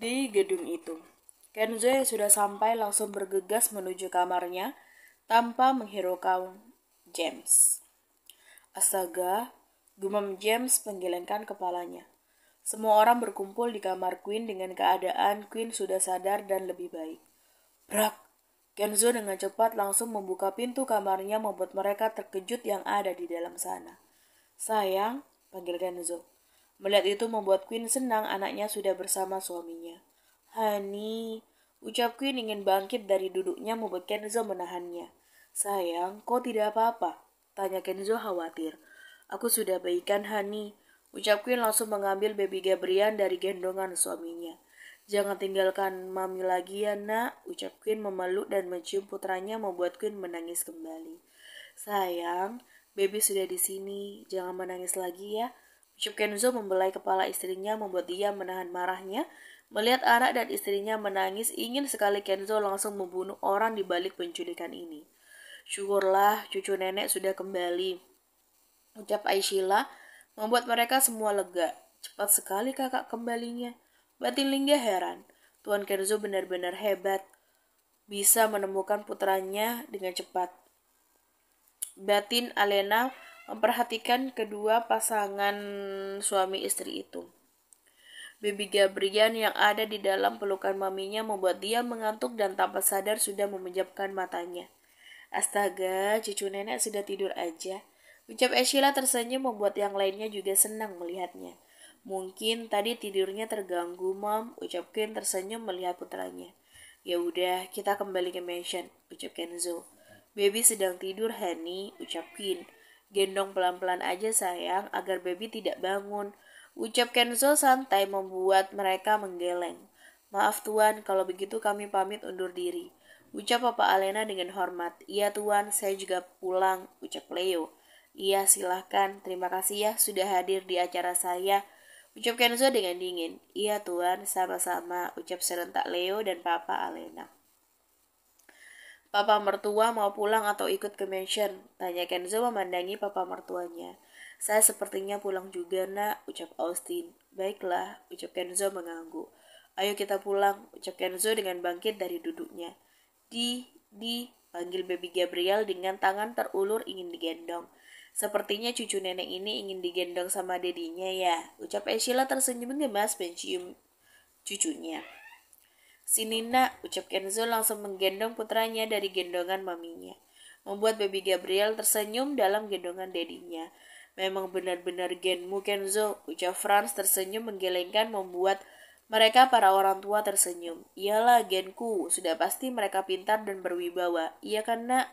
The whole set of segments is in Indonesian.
Di gedung itu, Kenzo yang sudah sampai langsung bergegas menuju kamarnya tanpa menghiraukan James. Astaga, gumam James menggelengkan kepalanya. Semua orang berkumpul di kamar Queen dengan keadaan Queen sudah sadar dan lebih baik. Brak! Kenzo dengan cepat langsung membuka pintu kamarnya membuat mereka terkejut yang ada di dalam sana. Sayang, panggil Kenzo. Melihat itu membuat Queen senang anaknya sudah bersama suaminya. Hani, ucap Queen ingin bangkit dari duduknya membuat Kenzo menahannya. Sayang, kau tidak apa-apa? Tanya Kenzo khawatir. Aku sudah baikan Hani. Ucap Queen langsung mengambil baby Gabriel dari gendongan suaminya. Jangan tinggalkan mami lagi ya nak, ucap Queen memeluk dan mencium putranya membuat Queen menangis kembali. Sayang, baby sudah di sini, jangan menangis lagi ya. Ucap Kenzo membelai kepala istrinya membuat dia menahan marahnya. Melihat anak dan istrinya menangis, ingin sekali Kenzo langsung membunuh orang di balik penculikan ini. Syukurlah cucu nenek sudah kembali, ucap Aisyila, membuat mereka semua lega. Cepat sekali kakak kembalinya. Batin Lingga heran. Tuan Kenzo benar-benar hebat. Bisa menemukan putranya dengan cepat. Batin Alena memperhatikan kedua pasangan suami istri itu. Baby Gabriel yang ada di dalam pelukan maminya membuat dia mengantuk dan tanpa sadar sudah memejamkan matanya. Astaga, cucu nenek sudah tidur aja. Ucap Sheila tersenyum membuat yang lainnya juga senang melihatnya. Mungkin tadi tidurnya terganggu, Mom, ucap Ken tersenyum melihat putranya. Ya udah, kita kembali ke mansion, ucap Kenzo. Baby sedang tidur, Hani, ucap Ken. Gendong pelan-pelan aja sayang, agar baby tidak bangun. Ucap Kenzo santai membuat mereka menggeleng. Maaf tuan, kalau begitu kami pamit undur diri. Ucap Papa Alena dengan hormat. Iya tuan, saya juga pulang, ucap Leo. Iya silahkan, terima kasih ya sudah hadir di acara saya. Ucap Kenzo dengan dingin. Iya tuan, sama-sama, ucap serentak Leo dan Papa Alena. Papa mertua mau pulang atau ikut ke mansion? Tanya Kenzo memandangi papa mertuanya. Saya sepertinya pulang juga nak, ucap Austin. Baiklah, ucap Kenzo mengangguk. Ayo kita pulang, ucap Kenzo dengan bangkit dari duduknya. Panggil baby Gabriel dengan tangan terulur ingin digendong. Sepertinya cucu nenek ini ingin digendong sama dedinya ya, ucap Sheila tersenyum gemas mencium cucunya. Sini nak, ucap Kenzo langsung menggendong putranya dari gendongan maminya. Membuat baby Gabriel tersenyum dalam gendongan dedinya. Memang benar-benar genmu Kenzo, ucap Franz tersenyum menggelengkan membuat mereka para orang tua tersenyum. Iyalah genku, sudah pasti mereka pintar dan berwibawa. Iya kan nak?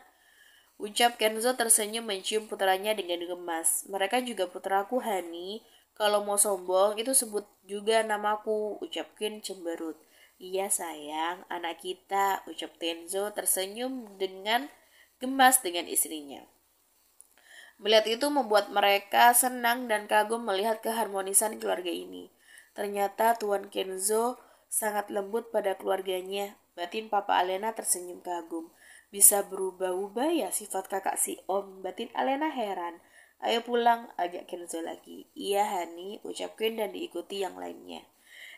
Ucap Kenzo tersenyum mencium putranya dengan gemas. Mereka juga putraku Hani. Kalau mau sombong itu sebut juga namaku, ucap Ken cemberut. Iya sayang, anak kita, ucap Kenzo tersenyum dengan gemas dengan istrinya. Melihat itu membuat mereka senang dan kagum melihat keharmonisan keluarga ini. Ternyata Tuan Kenzo sangat lembut pada keluarganya. Batin Papa Alena tersenyum kagum. Bisa berubah-ubah ya sifat kakak si Om, batin Alena heran. Ayo pulang, ajak Kenzo lagi. Iya Hani, ucap Ken dan diikuti yang lainnya.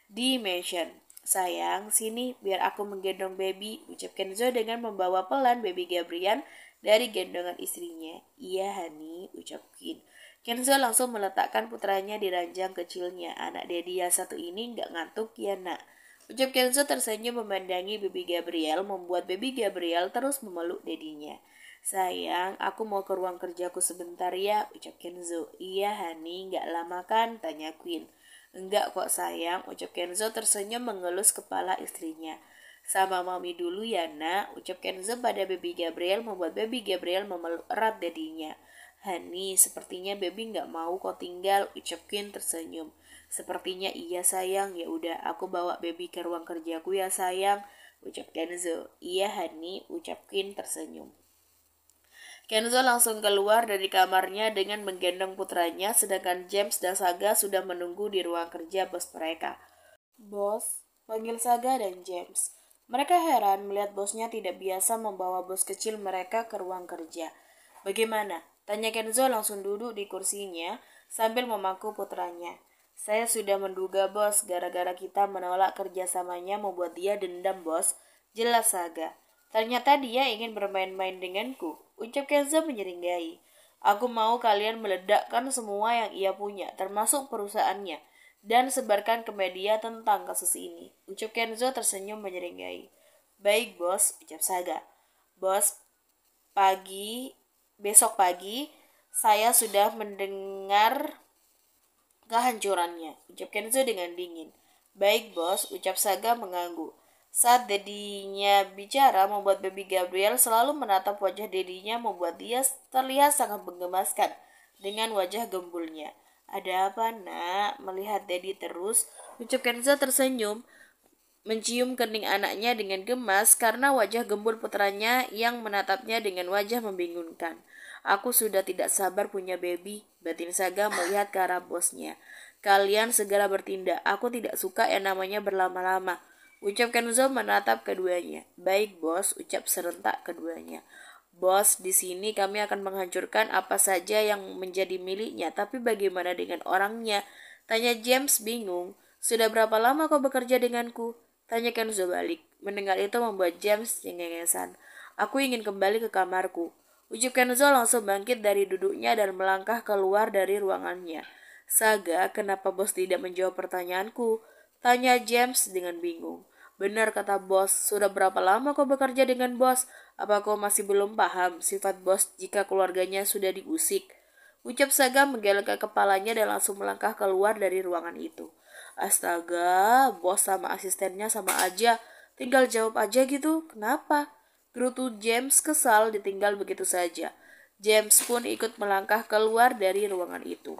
Di mansion. Sayang, sini biar aku menggendong baby, ucap Kenzo dengan membawa pelan baby Gabriel dari gendongan istrinya. Iya Hani, ucap Ken. Kenzo langsung meletakkan putranya di ranjang kecilnya. Anak Dedi yang satu ini nggak ngantuk ya nak. Ucap Kenzo tersenyum memandangi baby Gabriel membuat baby Gabriel terus memeluk dedinya. Sayang, aku mau ke ruang kerjaku sebentar ya, ucap Kenzo. Iya Hani, nggak lama kan, tanya Queen. Enggak kok sayang, ucap Kenzo tersenyum mengelus kepala istrinya. Sama mami dulu ya nak, ucap Kenzo pada baby Gabriel membuat baby Gabriel memeluk erat dadinya. Hani, sepertinya baby nggak mau kau tinggal, ucap Queen tersenyum. Sepertinya iya sayang, ya udah aku bawa baby ke ruang kerjaku ya sayang, ucap Kenzo. Iya Hani, ucap Queen tersenyum. Kenzo langsung keluar dari kamarnya dengan menggendong putranya, sedangkan James dan Saga sudah menunggu di ruang kerja bos mereka. Bos, panggil Saga dan James. Mereka heran melihat bosnya tidak biasa membawa bos kecil mereka ke ruang kerja. Bagaimana? Tanya Kenzo langsung duduk di kursinya sambil memangku putranya. Saya sudah menduga, bos. Gara-gara kita menolak kerjasamanya membuat dia dendam, bos. Jelas, Saga. Ternyata dia ingin bermain-main denganku, ucap Kenzo menyeringai. Aku mau kalian meledakkan semua yang ia punya, termasuk perusahaannya, dan sebarkan ke media tentang kasus ini. Ucap Kenzo tersenyum menyeringai. Baik, bos, ucap Saga. Bos, besok pagi, saya sudah mendengar kehancurannya, ucap Kenzo dengan dingin. Baik, bos, ucap Saga mengangguk. Saat dedinya bicara, membuat Baby Gabriel selalu menatap wajah dedinya, membuat dia terlihat sangat menggemaskan dengan wajah gembulnya. Ada apa, nak? Melihat Dedi terus, ucap Kenzo tersenyum, mencium kening anaknya dengan gemas karena wajah gembul putranya yang menatapnya dengan wajah membingungkan. Aku sudah tidak sabar punya baby, batin Saga melihat ke arah bosnya. Kalian segera bertindak, aku tidak suka yang namanya berlama-lama. Ucap Kenzo menatap keduanya. Baik, bos, ucap serentak keduanya. Bos, di sini kami akan menghancurkan apa saja yang menjadi miliknya, tapi bagaimana dengan orangnya? Tanya James bingung. Sudah berapa lama kau bekerja denganku? Tanya Kenzo balik. Mendengar itu membuat James cengengesan. Aku ingin kembali ke kamarku. Ucap Kenzo langsung bangkit dari duduknya dan melangkah keluar dari ruangannya. Saga, kenapa bos tidak menjawab pertanyaanku? Tanya James dengan bingung. Benar kata bos, sudah berapa lama kau bekerja dengan bos? Apa kau masih belum paham sifat bos jika keluarganya sudah diusik? Ucap Saga menggelengkan kepalanya dan langsung melangkah keluar dari ruangan itu. Astaga, bos sama asistennya sama aja. Tinggal jawab aja gitu, kenapa? Gerutu James kesal ditinggal begitu saja. James pun ikut melangkah keluar dari ruangan itu.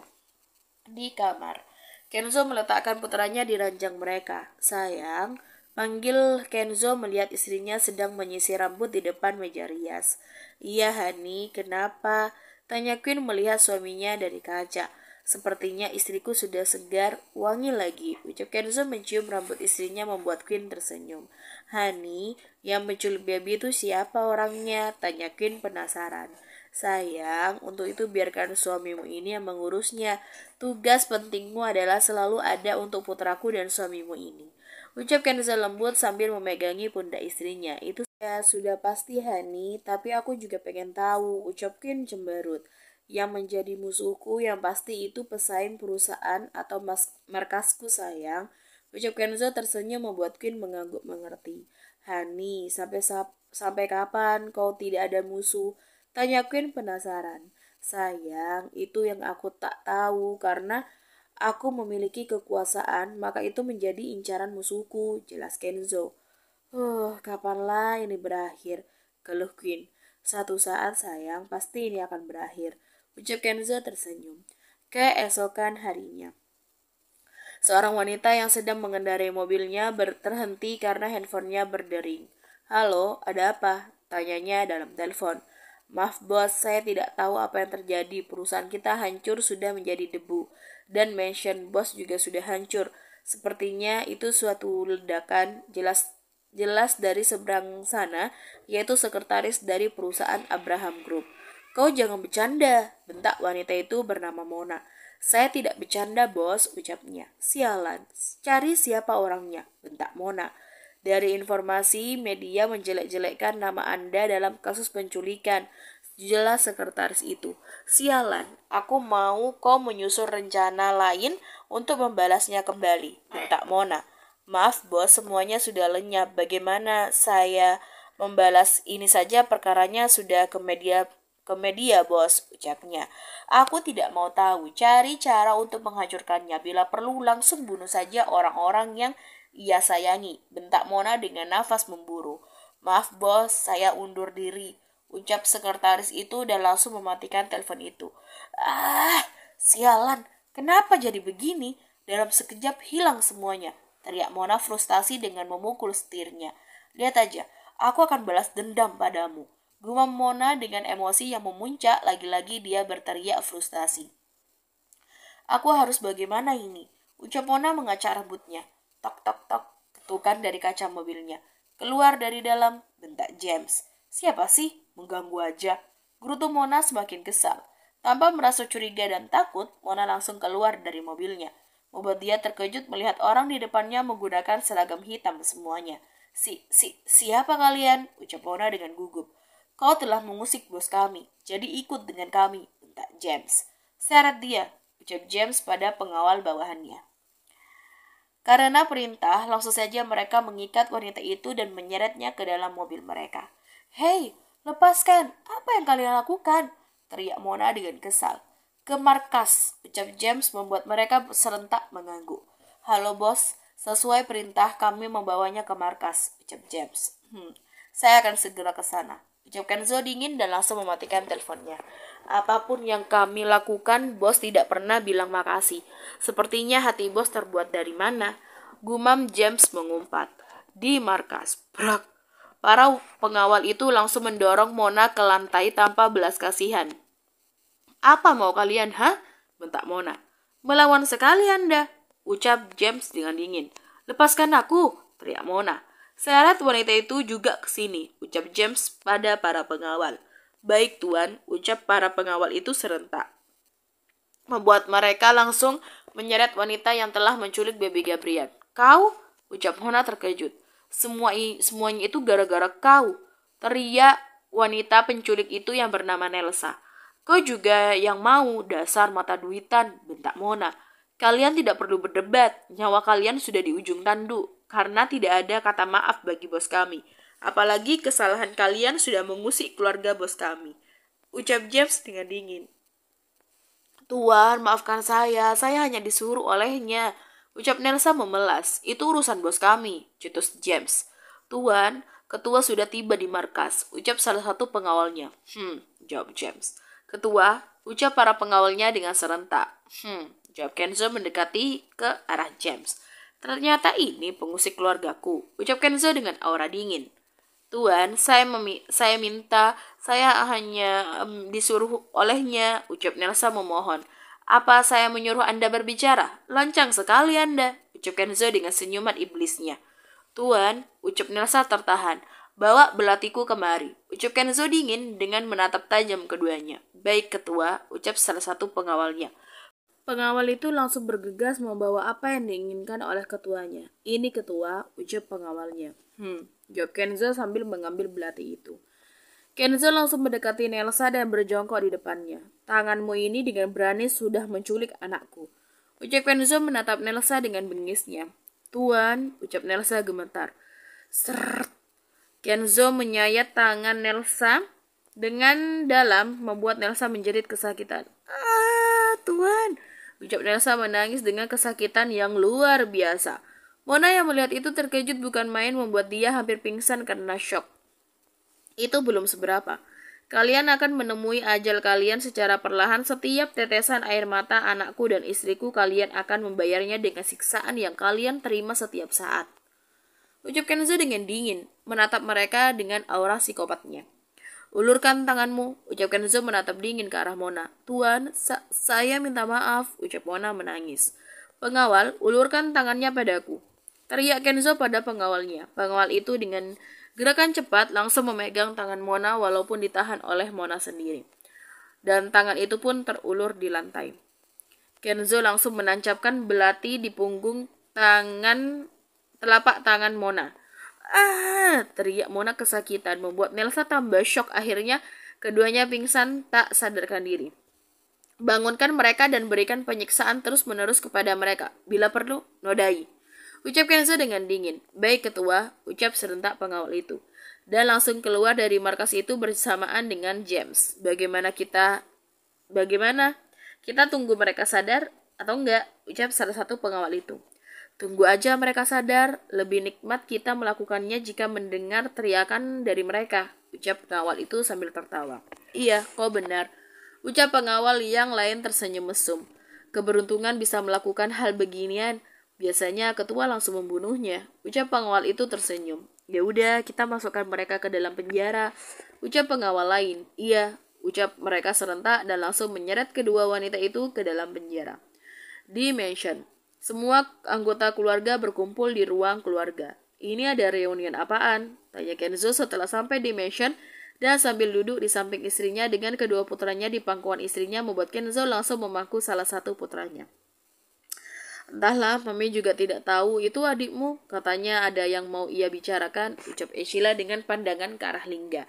Di kamar, Kenzo meletakkan putranya di ranjang mereka. Sayang, panggil Kenzo melihat istrinya sedang menyisir rambut di depan meja rias. Iya, Hani, kenapa? Tanya Queen melihat suaminya dari kaca. Sepertinya istriku sudah segar, wangi lagi. Ucap Kenzo mencium rambut istrinya membuat Queen tersenyum. Hani, yang menculik baby itu siapa orangnya? Tanya Queen penasaran. Sayang, untuk itu biarkan suamimu ini yang mengurusnya. Tugas pentingmu adalah selalu ada untuk putraku dan suamimu ini. Ucap Kenzo lembut sambil memegangi pundak istrinya. Itu ya sudah pasti, Hani, tapi aku juga pengen tahu, ucap Queen cemberut. Yang menjadi musuhku yang pasti itu pesaing perusahaan atau markasku, sayang. Ucap Kenzo tersenyum membuat Queen mengangguk mengerti. Hani, sampai kapan kau tidak ada musuh? Tanya Queen penasaran. Sayang, itu yang aku tak tahu karena aku memiliki kekuasaan, maka itu menjadi incaran musuhku, jelas Kenzo. Kapanlah ini berakhir? Keluh Queen. Satu saat sayang, pasti ini akan berakhir. Ucap Kenzo tersenyum. Keesokan harinya. Seorang wanita yang sedang mengendarai mobilnya terhenti karena handphonenya berdering. Halo, ada apa? Tanyanya dalam telepon. Maaf bos, saya tidak tahu apa yang terjadi. Perusahaan kita hancur sudah menjadi debu. Dan mansion bos juga sudah hancur. Sepertinya itu suatu ledakan jelas dari seberang sana, yaitu sekretaris dari perusahaan Abraham Group. Kau jangan bercanda, bentak wanita itu bernama Mona. Saya tidak bercanda bos, ucapnya. Sialan, cari siapa orangnya, bentak Mona. Dari informasi media menjelek-jelekkan nama Anda dalam kasus penculikan. Jelas sekretaris itu. Sialan, aku mau kau menyusun rencana lain untuk membalasnya kembali, bentak Mona. Maaf bos, semuanya sudah lenyap. Bagaimana saya membalas ini saja perkaranya sudah ke media bos, ucapnya. Aku tidak mau tahu, cari cara untuk menghancurkannya. Bila perlu langsung bunuh saja orang-orang yang ia sayangi, bentak Mona dengan nafas memburu. Maaf bos, saya undur diri, ucap sekretaris itu dan langsung mematikan telepon itu. Sialan, kenapa jadi begini? Dalam sekejap hilang semuanya, teriak Mona frustasi dengan memukul setirnya. Lihat aja, aku akan balas dendam padamu. Gumam Mona dengan emosi yang memuncak, lagi-lagi dia berteriak frustasi. Aku harus bagaimana ini? Ucap Mona mengacak rambutnya. Tok tok tok, ketukan dari kaca mobilnya. Keluar dari dalam, bentak James. Siapa sih? Mengganggu aja. Gerutu Mona semakin kesal. Tanpa merasa curiga dan takut, Mona langsung keluar dari mobilnya. membuat dia terkejut melihat orang di depannya menggunakan seragam hitam semuanya. Siapa kalian? Ucap Mona dengan gugup. Kau telah mengusik bos kami, jadi ikut dengan kami, bentak James. Seret dia, ucap James pada pengawal bawahannya. Karena perintah, langsung saja mereka mengikat wanita itu dan menyeretnya ke dalam mobil mereka. Hei, lepaskan! Apa yang kalian lakukan? Teriak Mona dengan kesal. Ke markas, ucap James membuat mereka serentak mengangguk. Halo bos, sesuai perintah kami membawanya ke markas, ucap James. Saya akan segera ke sana, ucap Kenzo dingin dan langsung mematikan teleponnya. Apapun yang kami lakukan, bos tidak pernah bilang makasih. Sepertinya hati bos terbuat dari mana? Gumam James mengumpat. Di markas, brak. Para pengawal itu langsung mendorong Mona ke lantai tanpa belas kasihan. Apa mau kalian, ha? Bentak Mona. Melawan sekali Anda, ucap James dengan dingin. Lepaskan aku, teriak Mona. Seret wanita itu juga ke sini, ucap James pada para pengawal. Baik tuan, ucap para pengawal itu serentak. Membuat mereka langsung menyeret wanita yang telah menculik Baby Gabriel. Kau? Ucap Mona terkejut. Semuanya itu gara-gara kau, teriak wanita penculik itu yang bernama Nelsa. Kau juga yang mau, dasar mata duitan, bentak Mona. Kalian tidak perlu berdebat, nyawa kalian sudah di ujung tanduk, karena tidak ada kata maaf bagi bos kami. Apalagi kesalahan kalian sudah mengusik keluarga bos kami, ucap James dengan dingin. Tuan, maafkan saya hanya disuruh olehnya, ucap Nelsa memelas. Itu urusan bos kami, cetus James. Tuan, ketua sudah tiba di markas, ucap salah satu pengawalnya. Jawab James. Ketua, ucap para pengawalnya dengan serentak. Jawab Kenzo mendekati ke arah James. Ternyata ini pengusik keluargaku, ucap Kenzo dengan aura dingin. Tuan, saya hanya disuruh olehnya, ucap Nelsa memohon. Apa saya menyuruh Anda berbicara? Lancang sekali Anda, ucap Kenzo dengan senyuman iblisnya. Tuan, ucap Nelsa tertahan. Bawa belatiku kemari, ucap Kenzo dingin dengan menatap tajam keduanya. Baik ketua, ucap salah satu pengawalnya. Pengawal itu langsung bergegas membawa apa yang diinginkan oleh ketuanya. Ini ketua, ucap pengawalnya. Jawab Kenzo sambil mengambil belati itu. Kenzo langsung mendekati Nelsa dan berjongkok di depannya. Tanganmu ini dengan berani sudah menculik anakku, ucap Kenzo menatap Nelsa dengan bengisnya. Tuan, ucap Nelsa gemetar. Seret. Kenzo menyayat tangan Nelsa dengan dalam membuat Nelsa menjerit kesakitan. Tuan, ucap Nelsa menangis dengan kesakitan yang luar biasa. Mona yang melihat itu terkejut bukan main, membuat dia hampir pingsan karena syok. Itu belum seberapa. Kalian akan menemui ajal kalian secara perlahan. Setiap tetesan air mata anakku dan istriku kalian akan membayarnya dengan siksaan yang kalian terima setiap saat, ucap Kenzo dengan dingin, menatap mereka dengan aura psikopatnya. Ulurkan tanganmu, ucap Kenzo menatap dingin ke arah Mona. Tuan, saya minta maaf, ucap Mona menangis. Pengawal, ulurkan tangannya padaku, teriak Kenzo pada pengawalnya. Pengawal itu dengan gerakan cepat langsung memegang tangan Mona walaupun ditahan oleh Mona sendiri. Dan tangan itu pun terulur di lantai. Kenzo langsung menancapkan belati di punggung telapak tangan Mona. Teriak Mona kesakitan, membuat Nelsa tambah syok. Akhirnya keduanya pingsan tak sadarkan diri. Bangunkan mereka dan berikan penyiksaan terus-menerus kepada mereka. Bila perlu, nodai, ucap Kenzo dengan dingin. Baik ketua, ucap serentak pengawal itu. Dan langsung keluar dari markas itu bersamaan dengan James. Bagaimana kita tunggu mereka sadar atau enggak, ucap salah satu pengawal itu. Tunggu aja mereka sadar, lebih nikmat kita melakukannya jika mendengar teriakan dari mereka, ucap pengawal itu sambil tertawa. Iya, kau benar, ucap pengawal yang lain tersenyum mesum. Keberuntungan bisa melakukan hal beginian. Biasanya ketua langsung membunuhnya, ucap pengawal itu tersenyum. Ya udah, kita masukkan mereka ke dalam penjara, ucap pengawal lain. Iya, ucap mereka serentak dan langsung menyeret kedua wanita itu ke dalam penjara. Di mansion, semua anggota keluarga berkumpul di ruang keluarga. Ini ada reunian apaan? Tanya Kenzo setelah sampai di mansion dan sambil duduk di samping istrinya dengan kedua putranya di pangkuan istrinya, membuat Kenzo langsung memangku salah satu putranya. Entahlah, Mami juga tidak tahu. Itu adikmu, katanya ada yang mau ia bicarakan, ucap Sheila dengan pandangan ke arah Lingga.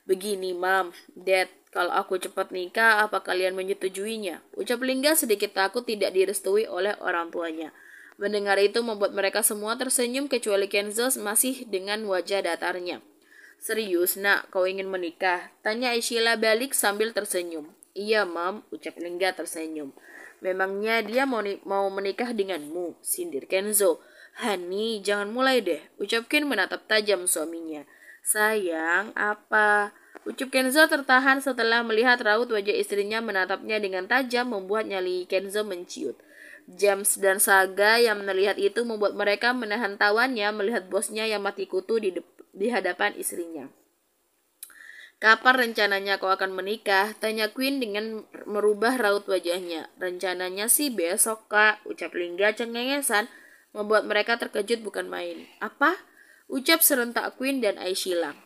Begini, Mam, Dad, kalau aku cepat nikah, apa kalian menyetujuinya? Ucap Lingga sedikit takut tidak direstui oleh orang tuanya. Mendengar itu membuat mereka semua tersenyum kecuali Kenzo masih dengan wajah datarnya. Serius, nak, kau ingin menikah? Tanya Sheila balik sambil tersenyum. Iya, Mam, ucap Lingga tersenyum. Memangnya dia mau menikah denganmu, sindir Kenzo. Hani, jangan mulai deh, ucap Ken menatap tajam suaminya. Sayang, apa? Ucup Kenzo tertahan setelah melihat raut wajah istrinya menatapnya dengan tajam membuat nyali Kenzo menciut. James dan Saga yang melihat itu membuat mereka menahan tawannya melihat bosnya yang mati kutu di hadapan istrinya. Kapan rencananya kau akan menikah? Tanya Queen dengan merubah raut wajahnya. Rencananya sih besok, Kak, ucap Lingga cengengesan, membuat mereka terkejut bukan main. Apa? Ucap serentak Queen dan Aishila.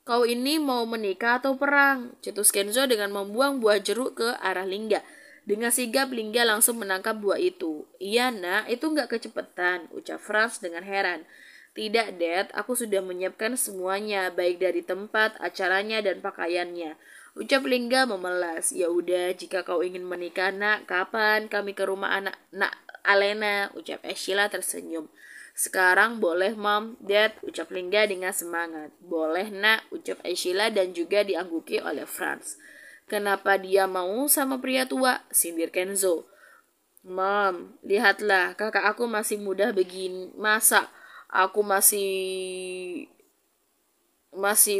Kau ini mau menikah atau perang? Cetus Kenzo dengan membuang buah jeruk ke arah Lingga. Dengan sigap Lingga langsung menangkap buah itu. Iya, nak, itu nggak kecepatan, ucap Franz dengan heran. Tidak, Dad, aku sudah menyiapkan semuanya, baik dari tempat, acaranya, dan pakaiannya. Ucap Lingga memelas. Ya udah, jika kau ingin menikah, nak, kapan kami ke rumah nak Alena? Ucap Sheila tersenyum. Sekarang boleh, Mom, Dad, ucap Lingga dengan semangat. Boleh, nak, ucap Sheila dan juga diangguki oleh Franz. Kenapa dia mau sama pria tua? Sindir Kenzo. Mom, lihatlah, kakak aku masih muda begini. Masa aku masih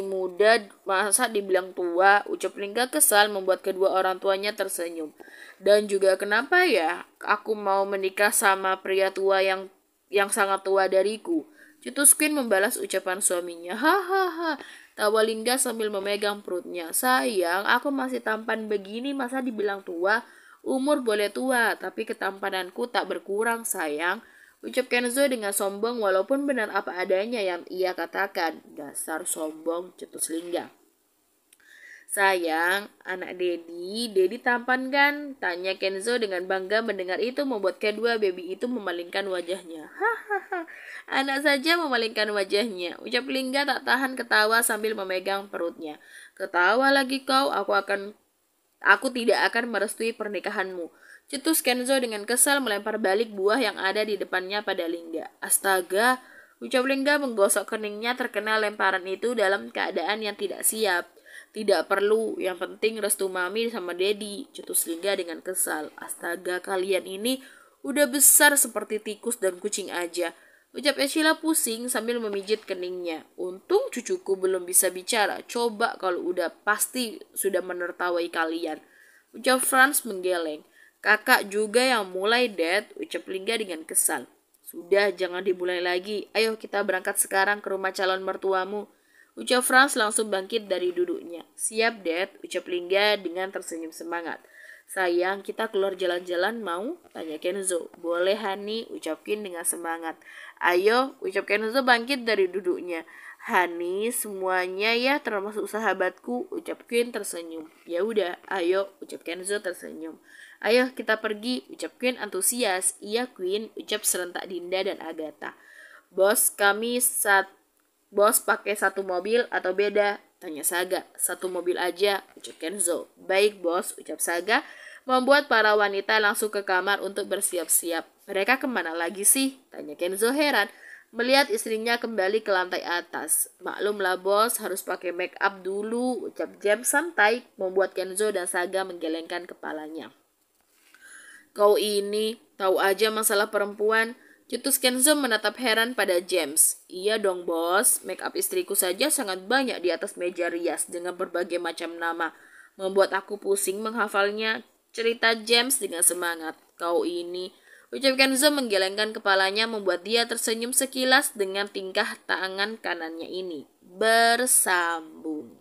muda, masa dibilang tua? Ucap Lingga kesal membuat kedua orang tuanya tersenyum. Dan juga kenapa ya aku mau menikah sama pria tua yang sangat tua dariku? Cetus Queen membalas ucapan suaminya. Hahaha. Tawa Lingga sambil memegang perutnya. Sayang, aku masih tampan begini, masa dibilang tua? Umur boleh tua, tapi ketampananku tak berkurang, sayang. Ucap Kenzo dengan sombong walaupun benar apa adanya yang ia katakan. Dasar sombong, cetus Lingga. Sayang, anak Dedi tampan kan? Tanya Kenzo dengan bangga mendengar itu membuat kedua baby itu memalingkan wajahnya. Hahaha, anak saja memalingkan wajahnya. Ucap Lingga tak tahan ketawa sambil memegang perutnya. Ketawa lagi kau, aku tidak akan merestui pernikahanmu. Cetus Kenzo dengan kesal melempar balik buah yang ada di depannya pada Lingga. Astaga, ucap Lingga menggosok keningnya terkena lemparan itu dalam keadaan yang tidak siap. Tidak perlu, yang penting restu Mami sama Dedi, cetus Lingga dengan kesal. Astaga, kalian ini udah besar seperti tikus dan kucing aja. Ucap Sheila pusing sambil memijit keningnya. Untung cucuku belum bisa bicara. Coba kalau udah pasti sudah menertawai kalian. Ucap Franz menggeleng. Kakak juga yang mulai, Dad, ucap Lingga dengan kesal. Sudah, jangan dimulai lagi. Ayo kita berangkat sekarang ke rumah calon mertuamu. Ucap Franz langsung bangkit dari duduknya. Siap, Dad, ucap Lingga dengan tersenyum semangat. Sayang, kita keluar jalan-jalan mau? Tanya Kenzo. Boleh, Hani, ucap Kin dengan semangat. Ayo, ucap Kenzo bangkit dari duduknya. Hani, semuanya ya termasuk sahabatku, ucap Queen tersenyum. Ya udah, ayo, ucap Kenzo tersenyum. Ayo kita pergi, ucap Queen antusias. Iya Queen, ucap serentak Dinda dan Agatha. Bos, Bos pakai satu mobil atau beda? Tanya Saga. Satu mobil aja, ucap Kenzo. Baik bos, ucap Saga, membuat para wanita langsung ke kamar untuk bersiap-siap. Mereka kemana lagi sih? Tanya Kenzo heran, melihat istrinya kembali ke lantai atas. Maklumlah bos, harus pakai make up dulu, ucap James santai, membuat Kenzo dan Saga menggelengkan kepalanya. Kau ini, tahu aja masalah perempuan. Cetus Kenzo menatap heran pada James. Iya dong bos, make up istriku saja sangat banyak di atas meja rias dengan berbagai macam nama. Membuat aku pusing menghafalnya, cerita James dengan semangat. Kau ini, ucap Kenzo menggelengkan kepalanya membuat dia tersenyum sekilas dengan tingkah tangan kanannya ini. Bersambung.